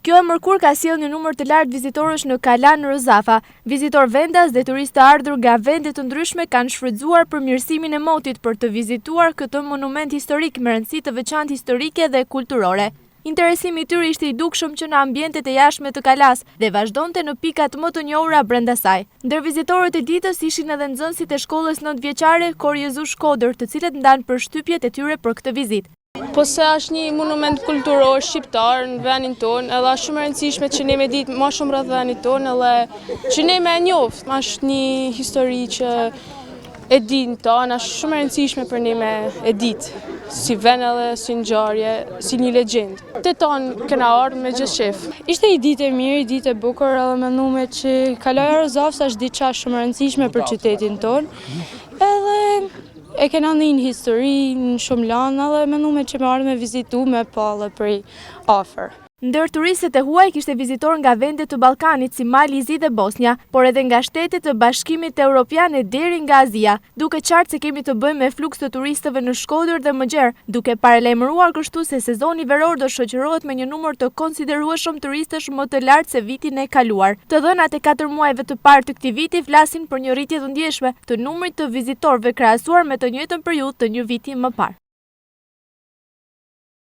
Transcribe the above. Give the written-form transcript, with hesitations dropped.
Kjo e mërkur ka sjellë një numër të lartë vizitorësh në Kalan Rozafa. Vizitor vendas dhe turistë të ardhur nga vende të ndryshme kanë shfrytzuar përmirësimin e motit për të vizituar këtë monument historik me rëndësi të veçantë historike dhe kulturore. Interesimi i tyre ishte i dukshëm që në ambientet e jashtme të Kalas dhe vazhdonte në pikat më të njohura brenda saj. Ndër vizitorët e ditës ishin edhe nxënësit e shkollës 9-vjeçare Kor Jezush Shkodër, të cilët ndanë përshtypjet e tyre për këtë vizitë. Po se është një monument kulturor shqiptar në vendin tonë, edhe është shumë e rëndësishme që ne me ditë më shumë rreth vendit tonë, edhe që ne me e njoftë. Është një histori që e dinë tonë, është shumë e rëndësishme për ne me e ditë, si vend edhe si ngjarje, si një legjendë. Te tonë kena ardhur me gjithë shef. Ishte një ditë e mirë, një ditë e bukur, edhe menduam që Kalaja Rozafës është diçka shumë e rëndësishme për qytetin tonë. Edhe e kena një histori në shumë lanë dhe menduam që më ardhmë me vizitu me pa dhe prej afër. Ndër turistët e huaj kishte vizitor nga vende të Ballkanit si Mali, Zi dhe Bosnia, por edhe nga shtetet të Bashkimit Evropian e deri nga Azia, duke qartë se kemi të bëjmë me fluks të turistëve në Shkodër dhe Mëgjer, duke paralajmëruar kështu se sezoni veror do shoqërohet me një numër të konsiderueshëm turistësh më të lartë se vitin e kaluar. Të dhënat e 4 muajve të parë të këtij viti flasin për një rritje të ndjeshme të numrit të vizitorëve krahasuar me të njëjtën periudhë të një viti më parë.